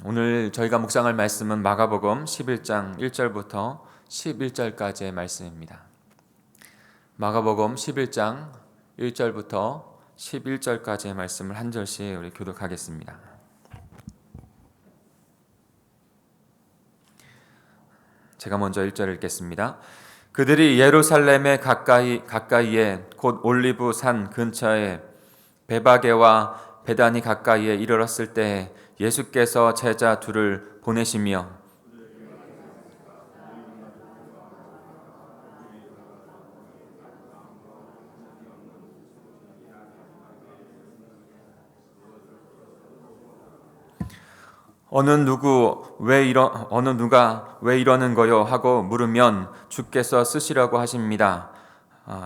오늘 저희가 묵상할 말씀은 마가복음 11장 1절부터 11절까지의 말씀입니다. 마가복음 11장 1절부터 11절까지의 말씀을 한 절씩 우리 교독하겠습니다. 제가 먼저 1절 읽겠습니다. 그들이 예루살렘에 가까이에 곧 올리브 산 근처에 베바게와 베다니 가까이에 이르렀을 때 예수께서 제자 둘을 보내시며 어느 누가 왜 이러는 거요 하고 물으면 주께서 쓰시라고 하십니다.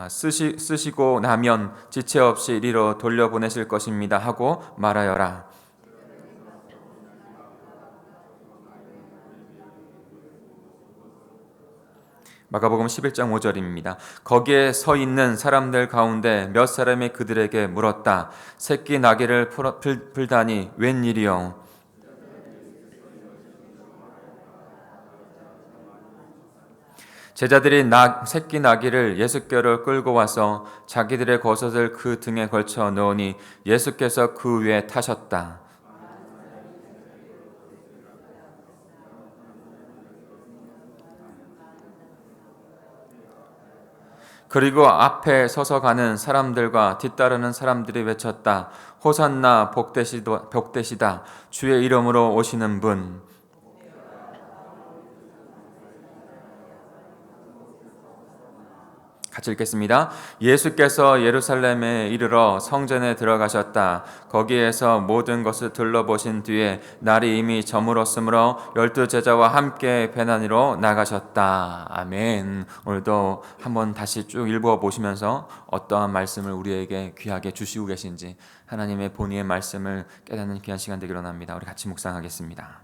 쓰시고 나면 지체 없이 이리로 돌려보내실 것입니다 하고 말하여라. 마가복음 11장 5절입니다. 거기에 서 있는 사람들 가운데 몇 사람이 그들에게 물었다. 새끼 나귀를 풀다니 웬일이요? 제자들이 새끼 나귀를 예수께로 끌고 와서 자기들의 겉옷을 그 등에 걸쳐 넣으니 예수께서 그 위에 타셨다. 그리고 앞에 서서 가는 사람들과 뒤따르는 사람들이 외쳤다. 호산나 복되시다. 주의 이름으로 오시는 분. 같이 읽겠습니다. 예수께서 예루살렘에 이르러 성전에 들어가셨다. 거기에서 모든 것을 둘러보신 뒤에 날이 이미 저물었으므로 12제자와 함께 배단위로 나가셨다. 아멘. 오늘도 한번 다시 쭉 읽어보시면서 어떠한 말씀을 우리에게 귀하게 주시고 계신지 하나님의 본의의 말씀을 깨닫는 귀한 시간 되기를 원합니다. 우리 같이 묵상하겠습니다.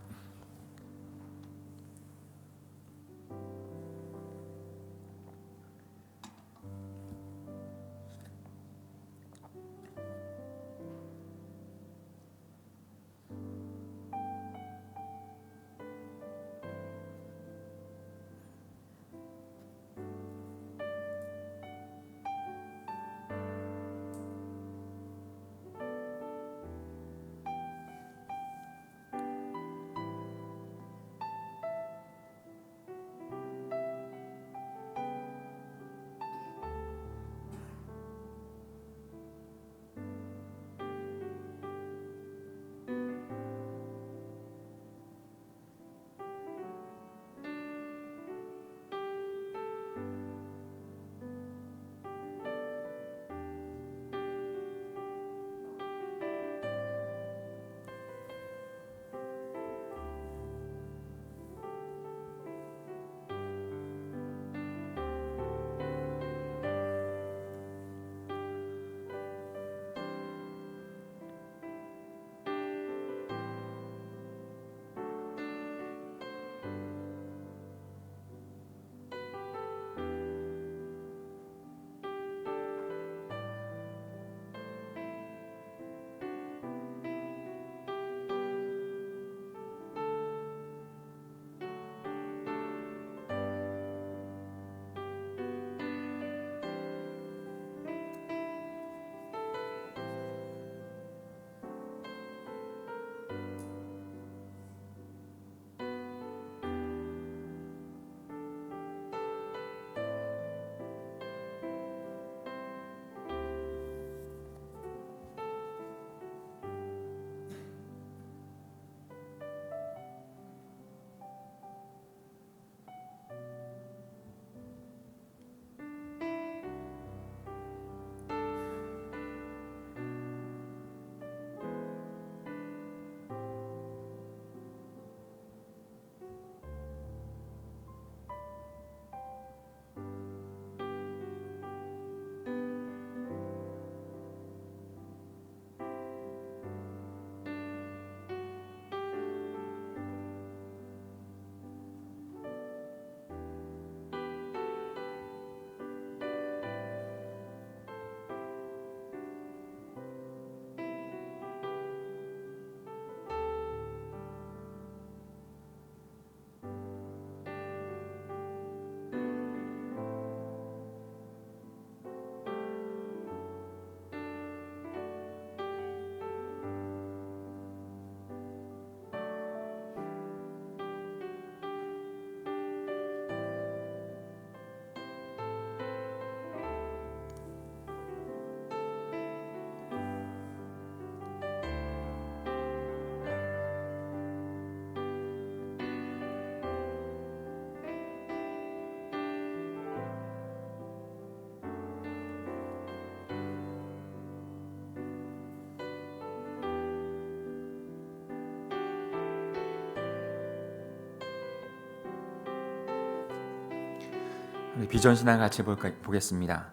우리 비전신앙 같이 보겠습니다.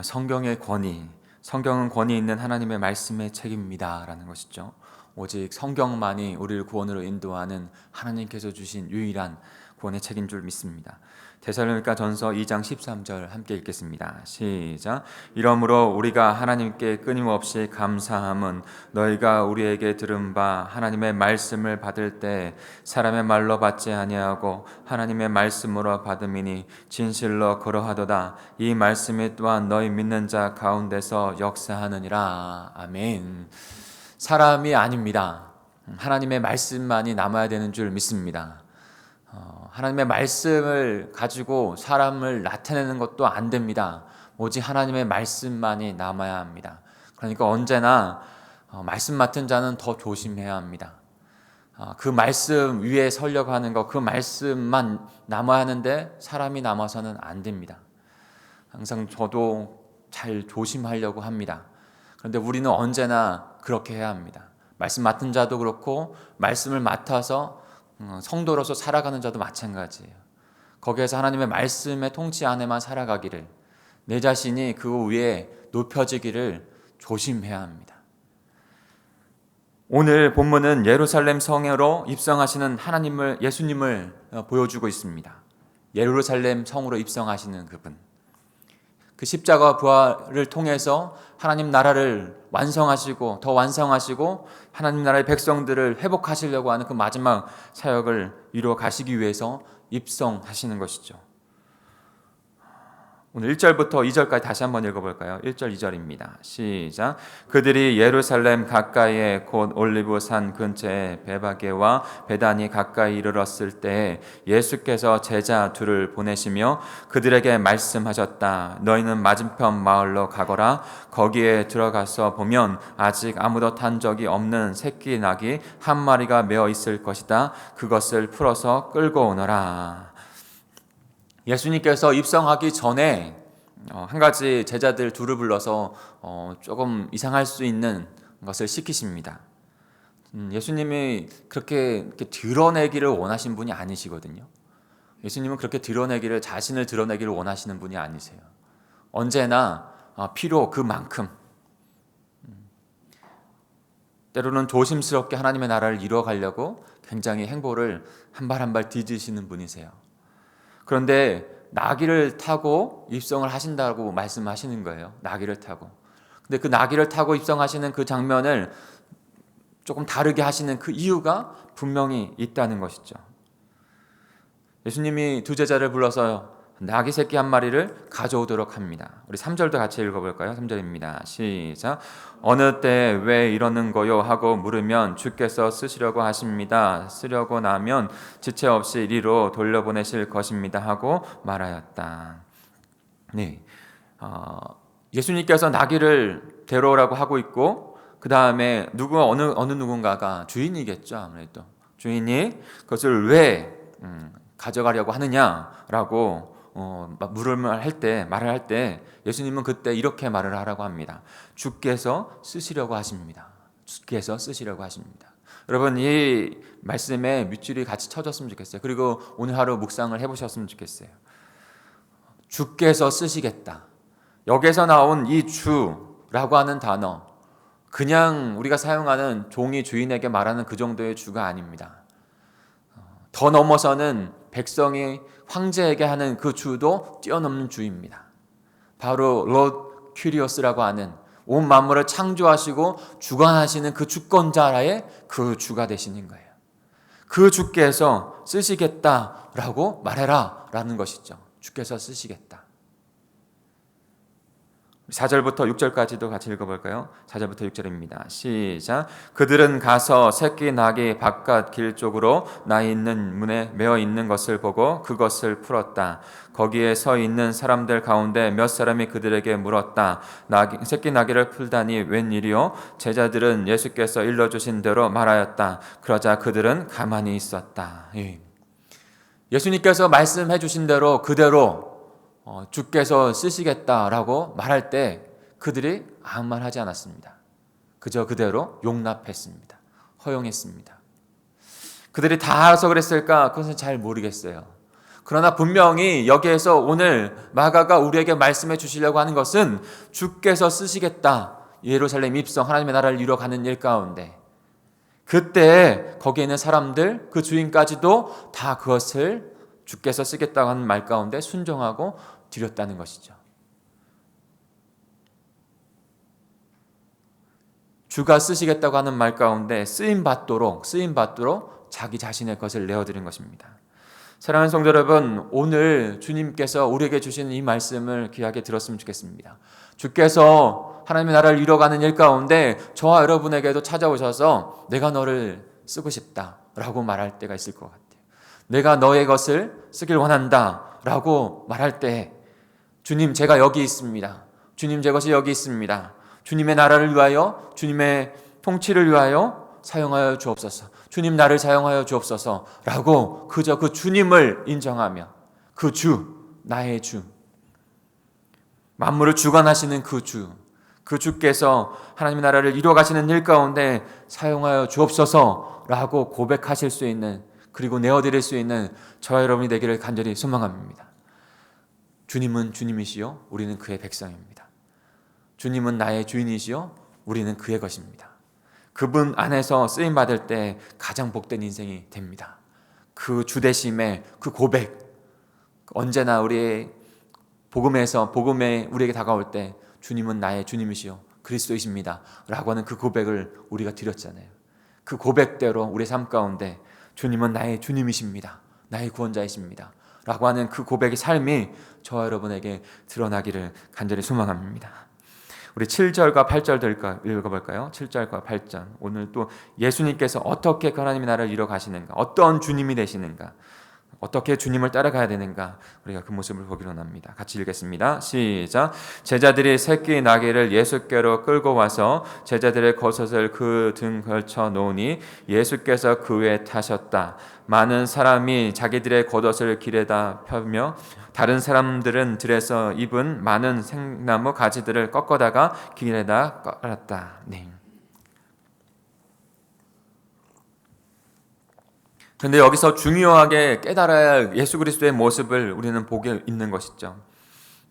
성경의 권위, 성경은 권위 있는 하나님의 말씀의 책임입니다 라는 것이죠. 오직 성경만이 우리를 구원으로 인도하는 하나님께서 주신 유일한 구원의 책인 줄 믿습니다. 데살로니가 전서 2장 13절 함께 읽겠습니다. 시작. 이러므로 우리가 하나님께 끊임없이 감사함은 너희가 우리에게 들은 바 하나님의 말씀을 받을 때 사람의 말로 받지 아니하고 하나님의 말씀으로 받음이니 진실로 그러하도다. 이 말씀이 또한 너희 믿는 자 가운데서 역사하느니라. 아멘. 사람이 아닙니다. 하나님의 말씀만이 남아야 되는 줄 믿습니다. 하나님의 말씀을 가지고 사람을 나타내는 것도 안 됩니다. 오직 하나님의 말씀만이 남아야 합니다. 그러니까 언제나 말씀 맡은 자는 더 조심해야 합니다. 그 말씀 위에 서려고 하는 것, 그 말씀만 남아야 하는데 사람이 남아서는 안 됩니다. 항상 저도 잘 조심하려고 합니다. 그런데 우리는 언제나 그렇게 해야 합니다. 말씀 맡은 자도 그렇고 말씀을 맡아서 성도로서 살아가는 자도 마찬가지예요. 거기에서 하나님의 말씀의 통치 안에만 살아가기를, 내 자신이 그 위에 높여지기를 조심해야 합니다. 오늘 본문은 예루살렘 성으로 입성하시는 예수님을 보여주고 있습니다. 예루살렘 성으로 입성하시는 그분, 그 십자가 부활을 통해서 하나님 나라를 완성하시고 더 완성하시고 하나님 나라의 백성들을 회복하시려고 하는 그 마지막 사역을 이루어 가시기 위해서 입성하시는 것이죠. 오늘 1절부터 2절까지 다시 한번 읽어볼까요? 1절 2절입니다. 시작. 그들이 예루살렘 가까이에 곧 올리브산 근처에 베바게와 베단이 가까이 이르렀을 때 예수께서 제자 둘을 보내시며 그들에게 말씀하셨다. 너희는 맞은편 마을로 가거라. 거기에 들어가서 보면 아직 아무도 탄 적이 없는 새끼 낙이 한 마리가 메어 있을 것이다. 그것을 풀어서 끌고 오너라. 예수님께서 입성하기 전에 한 가지 제자들 둘을 불러서 조금 이상할 수 있는 것을 시키십니다. 예수님이 그렇게 드러내기를 원하신 분이 아니시거든요. 예수님은 그렇게 자신을 드러내기를 원하시는 분이 아니세요. 언제나 필요 그만큼, 때로는 조심스럽게 하나님의 나라를 이루어가려고 굉장히 행보를 한 발 한 발 뒤지시는 분이세요. 그런데 나귀를 타고 입성을 하신다고 말씀하시는 거예요. 나귀를 타고. 근데 그 나귀를 타고 입성하시는 그 장면을 조금 다르게 하시는 그 이유가 분명히 있다는 것이죠. 예수님이 두 제자를 불러서 나귀 새끼 한 마리를 가져오도록 합니다. 우리 3절도 같이 읽어볼까요? 3절입니다. 시작. 어느 때 왜 이러는 거요? 하고 물으면 주께서 쓰시려고 하십니다. 쓰려고 나면 지체 없이 이리로 돌려보내실 것입니다. 하고 말하였다. 네, 예수님께서 나귀를 데려오라고 하고 있고 그 다음에 어느 누군가가 주인이겠죠. 아무래도 주인이 그것을 왜 가져가려고 하느냐라고 말을 할 때 예수님은 그때 이렇게 말을 하라고 합니다. 주께서 쓰시려고 하십니다. 주께서 쓰시려고 하십니다. 여러분, 이 말씀에 밑줄이 같이 쳐졌으면 좋겠어요. 그리고 오늘 하루 묵상을 해보셨으면 좋겠어요. 주께서 쓰시겠다. 여기서 나온 이 주라고 하는 단어, 그냥 우리가 사용하는 종이 주인에게 말하는 그 정도의 주가 아닙니다. 더 넘어서는 백성이 황제에게 하는 그 주도 뛰어넘는 주입니다. 바로 로드 큐리오스라고 하는 온 만물을 창조하시고 주관하시는 그 주권자의 그 주가 되시는 거예요. 그 주께서 쓰시겠다라고 말해라 라는 것이죠. 주께서 쓰시겠다. 4절부터 6절까지도 같이 읽어볼까요? 4절부터 6절입니다. 시작. 그들은 가서 새끼 낙이 바깥 길 쪽으로 나 있는 문에 메어 있는 것을 보고 그것을 풀었다. 거기에 서 있는 사람들 가운데 몇 사람이 그들에게 물었다. 새끼 나귀를 풀다니 웬일이요? 제자들은 예수께서 일러주신 대로 말하였다. 그러자 그들은 가만히 있었다. 예수님께서 말씀해 주신 대로 그대로 주께서 쓰시겠다라고 말할 때 그들이 아무 말 하지 않았습니다. 그저 그대로 용납했습니다. 허용했습니다. 그들이 다 알아서 그랬을까? 그것은 잘 모르겠어요. 그러나 분명히 여기에서 오늘 마가가 우리에게 말씀해 주시려고 하는 것은 주께서 쓰시겠다. 예루살렘 입성, 하나님의 나라를 이루어가는 일 가운데 그때 거기에 있는 사람들, 그 주인까지도 다 그것을 주께서 쓰겠다고 하는 말 가운데 순종하고 드렸다는 것이죠. 주가 쓰시겠다고 하는 말 가운데 쓰임받도록 자기 자신의 것을 내어드린 것입니다. 사랑하는 성도 여러분, 오늘 주님께서 우리에게 주시는 이 말씀을 귀하게 들었으면 좋겠습니다. 주께서 하나님의 나라를 이뤄가는 일 가운데 저와 여러분에게도 찾아오셔서 내가 너를 쓰고 싶다 라고 말할 때가 있을 것 같아요. 내가 너의 것을 쓰길 원한다 라고 말할 때 주님, 제가 여기 있습니다. 주님, 제 것이 여기 있습니다. 주님의 나라를 위하여, 주님의 통치를 위하여 사용하여 주옵소서. 주님, 나를 사용하여 주옵소서 라고 그저 그 주님을 인정하며 그 주, 나의 주, 만물을 주관하시는 그 주, 그 주께서 하나님의 나라를 이루어가시는 일 가운데 사용하여 주옵소서 라고 고백하실 수 있는, 그리고 내어드릴 수 있는 저와 여러분이 되기를 간절히 소망합니다. 주님은 주님이시요 우리는 그의 백성입니다. 주님은 나의 주인이시요 우리는 그의 것입니다. 그분 안에서 쓰임받을 때 가장 복된 인생이 됩니다. 그 주대심의 그 고백, 언제나 우리의 복음에 우리에게 다가올 때 주님은 나의 주님이시요 그리스도이십니다 라고 하는 그 고백을 우리가 드렸잖아요. 그 고백대로 우리 삶 가운데 주님은 나의 주님이십니다, 나의 구원자이십니다 라고 하는 그 고백의 삶이 저와 여러분에게 드러나기를 간절히 소망합니다. 우리 7절과 8절 읽어볼까요? 7절과 8절. 오늘 또 예수님께서 어떻게 하나님의 나라를 이뤄가시는가, 어떤 주님이 되시는가, 어떻게 주님을 따라가야 되는가, 우리가 그 모습을 보기로 합니다. 같이 읽겠습니다. 시작. 제자들이 새끼 나귀를 예수께로 끌고 와서 제자들의 겉옷을 그 등 걸쳐 놓으니 예수께서 그 위에 타셨다. 많은 사람이 자기들의 겉옷을 길에다 펴며 다른 사람들은 들에서 입은 많은 생나무 가지들을 꺾어다가 길에다 깔았다. 네. 그런데 여기서 중요하게 깨달아야 할 예수 그리스도의 모습을 우리는 보게 있는 것이죠.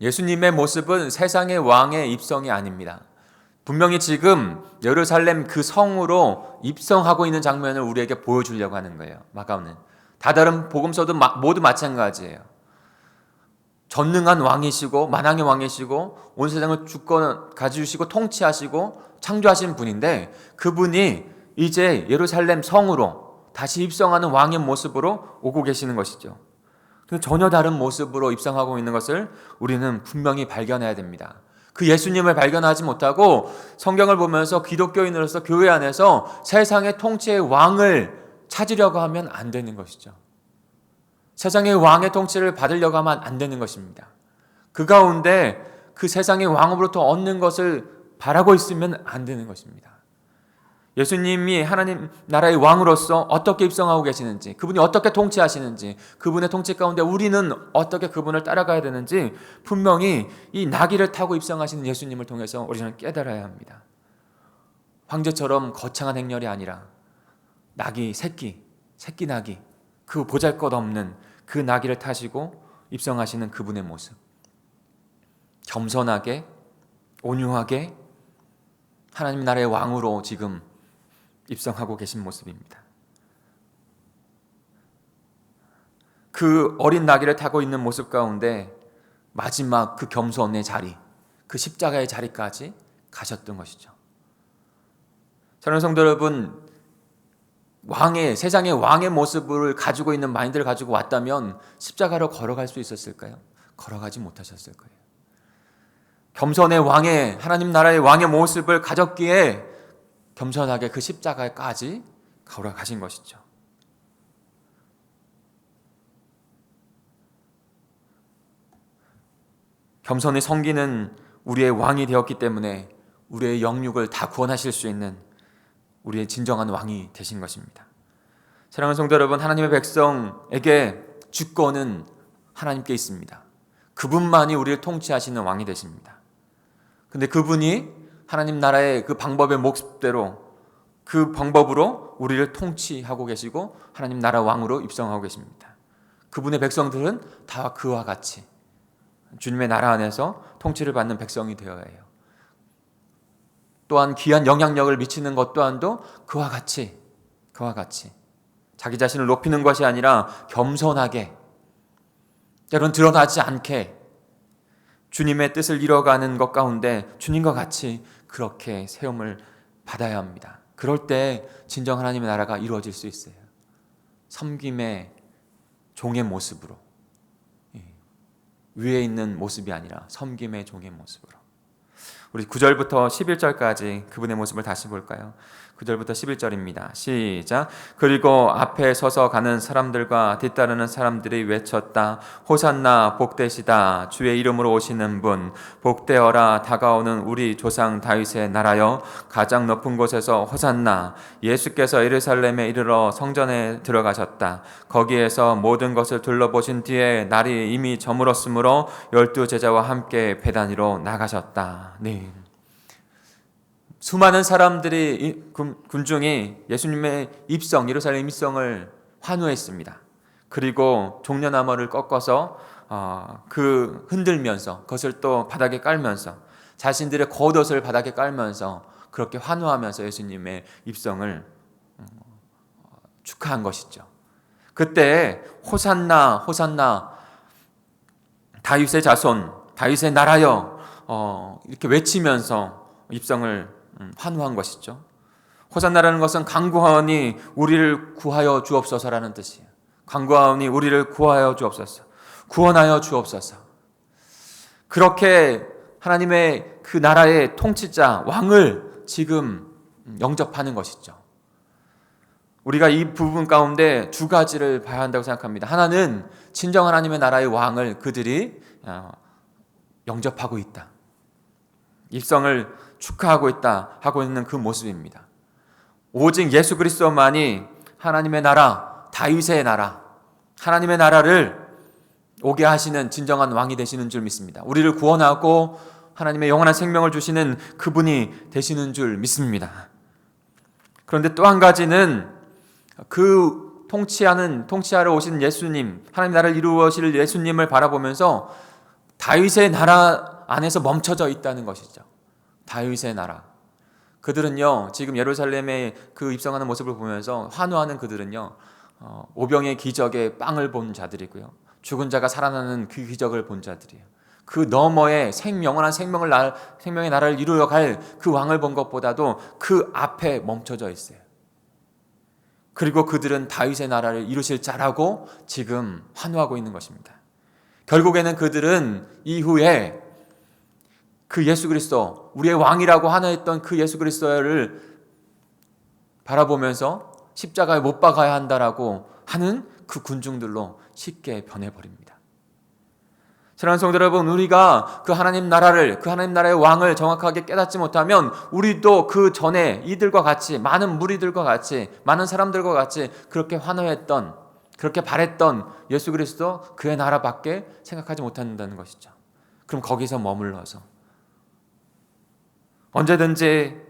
예수님의 모습은 세상의 왕의 입성이 아닙니다. 분명히 지금 예루살렘 그 성으로 입성하고 있는 장면을 우리에게 보여주려고 하는 거예요. 마가는 다른 복음서도 모두 마찬가지예요. 전능한 왕이시고 만왕의 왕이시고 온 세상을 주권 가지시고 통치하시고 창조하신 분인데 그분이 이제 예루살렘 성으로 다시 입성하는 왕의 모습으로 오고 계시는 것이죠. 전혀 다른 모습으로 입성하고 있는 것을 우리는 분명히 발견해야 됩니다. 그 예수님을 발견하지 못하고 성경을 보면서 기독교인으로서 교회 안에서 세상의 통치의 왕을 찾으려고 하면 안 되는 것이죠. 세상의 왕의 통치를 받으려고 하면 안 되는 것입니다. 그 가운데 그 세상의 왕으로부터 얻는 것을 바라고 있으면 안 되는 것입니다. 예수님이 하나님 나라의 왕으로서 어떻게 입성하고 계시는지, 그분이 어떻게 통치하시는지, 그분의 통치 가운데 우리는 어떻게 그분을 따라가야 되는지 분명히 이 나귀를 타고 입성하시는 예수님을 통해서 우리는 깨달아야 합니다. 황제처럼 거창한 행렬이 아니라 나귀, 새끼 나귀, 그 보잘것없는 그 나귀를 타시고 입성하시는 그분의 모습, 겸손하게 온유하게 하나님 나라의 왕으로 지금 입성하고 계신 모습입니다. 그 어린 나귀를 타고 있는 모습 가운데 마지막 그 겸손의 자리, 그 십자가의 자리까지 가셨던 것이죠. 사랑하는 성도 여러분, 세상의 왕의 모습을 가지고 있는 마인드를 가지고 왔다면 십자가로 걸어갈 수 있었을까요? 걸어가지 못하셨을 거예요. 겸손의 왕의, 하나님 나라의 왕의 모습을 가졌기에 겸손하게 그 십자가까지 걸어가신 것이죠. 겸손히 섬기는 우리의 왕이 되었기 때문에 우리의 영육을 다 구원하실 수 있는 우리의 진정한 왕이 되신 것입니다. 사랑하는 성도 여러분, 하나님의 백성에게 주권은 하나님께 있습니다. 그분만이 우리를 통치하시는 왕이 되십니다. 근데 그분이 하나님 나라의 그 방법의 모습대로 그 방법으로 우리를 통치하고 계시고 하나님 나라 왕으로 입성하고 계십니다. 그분의 백성들은 다 그와 같이 주님의 나라 안에서 통치를 받는 백성이 되어야 해요. 또한 귀한 영향력을 미치는 것 또한도 그와 같이 자기 자신을 높이는 것이 아니라 겸손하게, 때론 드러나지 않게 주님의 뜻을 이뤄가는 것 가운데 주님과 같이 그렇게 세움을 받아야 합니다. 그럴 때 진정 하나님의 나라가 이루어질 수 있어요. 섬김의 종의 모습으로, 위에 있는 모습이 아니라 섬김의 종의 모습으로. 우리 9절부터 11절까지 그분의 모습을 다시 볼까요? 9절부터 11절입니다. 시작. 그리고 앞에 서서 가는 사람들과 뒤따르는 사람들이 외쳤다. 호산나, 복되시다. 주의 이름으로 오시는 분, 복되어라. 다가오는 우리 조상 다윗의 나라여, 가장 높은 곳에서 호산나. 예수께서 예루살렘에 이르러 성전에 들어가셨다. 거기에서 모든 것을 둘러보신 뒤에 날이 이미 저물었으므로 12 제자와 함께 베다니로 나가셨다. 네. 수많은 사람들이, 군중이 예수님의 입성, 예루살렘 입성을 환호했습니다. 그리고 종려나무를 꺾어서 그 흔들면서, 그것을 또 바닥에 깔면서, 자신들의 겉옷을 바닥에 깔면서 그렇게 환호하면서 예수님의 입성을 축하한 것이죠. 그때 호산나, 호산나, 다윗의 자손, 다윗의 나라여, 이렇게 외치면서 입성을 환호한 것이죠. 호산나라는 것은 강구하오니 우리를 구하여 주옵소서라는 뜻이에요. 강구하오니 우리를 구하여 주옵소서, 구원하여 주옵소서. 그렇게 하나님의 그 나라의 통치자, 왕을 지금 영접하는 것이죠. 우리가 이 부분 가운데 두 가지를 봐야 한다고 생각합니다. 하나는 진정 하나님의 나라의 왕을 그들이 영접하고 있다, 입성을 축하하고 있다 하고 있는 그 모습입니다. 오직 예수 그리스도만이 하나님의 나라, 다윗의 나라, 하나님의 나라를 오게 하시는 진정한 왕이 되시는 줄 믿습니다. 우리를 구원하고 하나님의 영원한 생명을 주시는 그분이 되시는 줄 믿습니다. 그런데 또 한 가지는 그 통치하러 오신 예수님, 하나님 나라를 이루어실 예수님을 바라보면서 다윗의 나라 안에서 멈춰져 있다는 것이죠. 다윗의 나라. 그들은요, 지금 예루살렘에 그 입성하는 모습을 보면서 환호하는 그들은요, 오병의 기적의 빵을 본 자들이고요, 죽은 자가 살아나는 그 기적을 본 자들이에요. 그 너머에 영원한 생명의 나라를 이루어 갈 그 왕을 본 것보다도 그 앞에 멈춰져 있어요. 그리고 그들은 다윗의 나라를 이루실 자라고 지금 환호하고 있는 것입니다. 결국에는 그들은 이후에 그 예수 그리스도, 우리의 왕이라고 하나했던 그 예수 그리스도를 바라보면서 십자가에 못 박아야 한다라고 하는 그 군중들로 쉽게 변해버립니다. 사랑하는 성도 여러분, 우리가 그 하나님 나라를, 그 하나님 나라의 왕을 정확하게 깨닫지 못하면 우리도 그 전에 이들과 같이, 많은 무리들과 같이, 많은 사람들과 같이 그렇게 환호했던, 그렇게 바랬던 예수 그리스도, 그의 나라밖에 생각하지 못한다는 것이죠. 그럼 거기서 머물러서 언제든지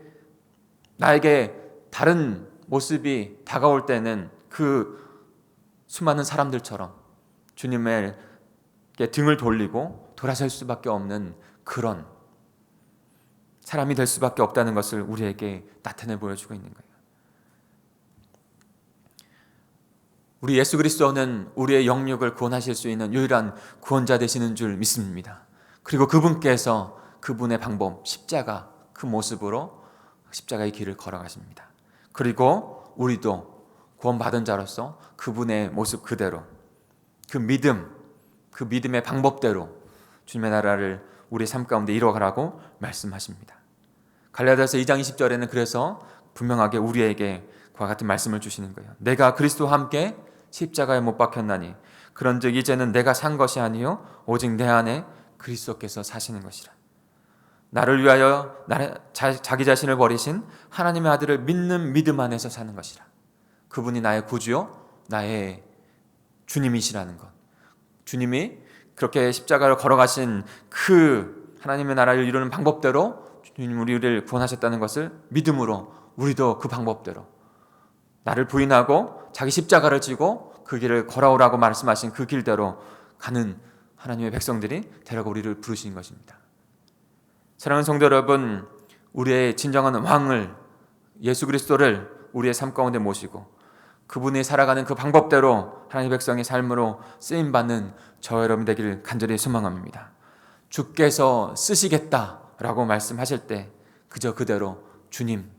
나에게 다른 모습이 다가올 때는 그 수많은 사람들처럼 주님의 등을 돌리고 돌아설 수밖에 없는 그런 사람이 될 수밖에 없다는 것을 우리에게 나타내 보여주고 있는 거예요. 우리 예수 그리스도는 우리의 영육을 구원하실 수 있는 유일한 구원자 되시는 줄 믿습니다. 그리고 그분께서 그분의 방법, 십자가, 그 모습으로 십자가의 길을 걸어가십니다. 그리고 우리도 구원받은 자로서 그분의 모습 그대로, 그 믿음의 방법대로 주님의 나라를 우리의 삶 가운데 이루어가라고 말씀하십니다. 갈라디아서 2장 20절에는 그래서 분명하게 우리에게 그와 같은 말씀을 주시는 거예요. 내가 그리스도와 함께 십자가에 못 박혔나니 그런즉 이제는 내가 산 것이 아니요 오직 내 안에 그리스도께서 사시는 것이라. 나를 위하여 자기 자신을 버리신 하나님의 아들을 믿는 믿음 안에서 사는 것이라. 그분이 나의 구주요 나의 주님이시라는 것. 주님이 그렇게 십자가를 걸어가신 그 하나님의 나라를 이루는 방법대로 주님 우리를 구원하셨다는 것을 믿음으로 우리도 그 방법대로 나를 부인하고 자기 십자가를 지고 그 길을 걸어오라고 말씀하신 그 길대로 가는 하나님의 백성들이 되라고 우리를 부르시는 것입니다. 사랑하는 성도 여러분, 우리의 진정한 왕을, 예수 그리스도를 우리의 삶 가운데 모시고 그분이 살아가는 그 방법대로 하나님의 백성의 삶으로 쓰임받는 저와 여러분 되기를 간절히 소망합니다. 주께서 쓰시겠다라고 말씀하실 때 그저 그대로 주님,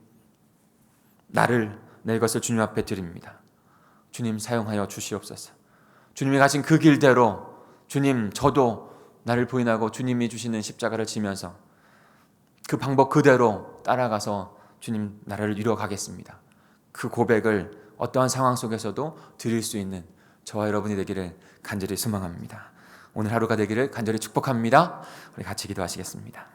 나를, 내 것을 주님 앞에 드립니다. 주님 사용하여 주시옵소서. 주님이 가신 그 길대로 주님, 저도 나를 부인하고 주님이 주시는 십자가를 지면서 그 방법 그대로 따라가서 주님 나라를 이뤄가겠습니다. 그 고백을 어떠한 상황 속에서도 드릴 수 있는 저와 여러분이 되기를 간절히 소망합니다. 오늘 하루가 되기를 간절히 축복합니다. 우리 같이 기도하시겠습니다.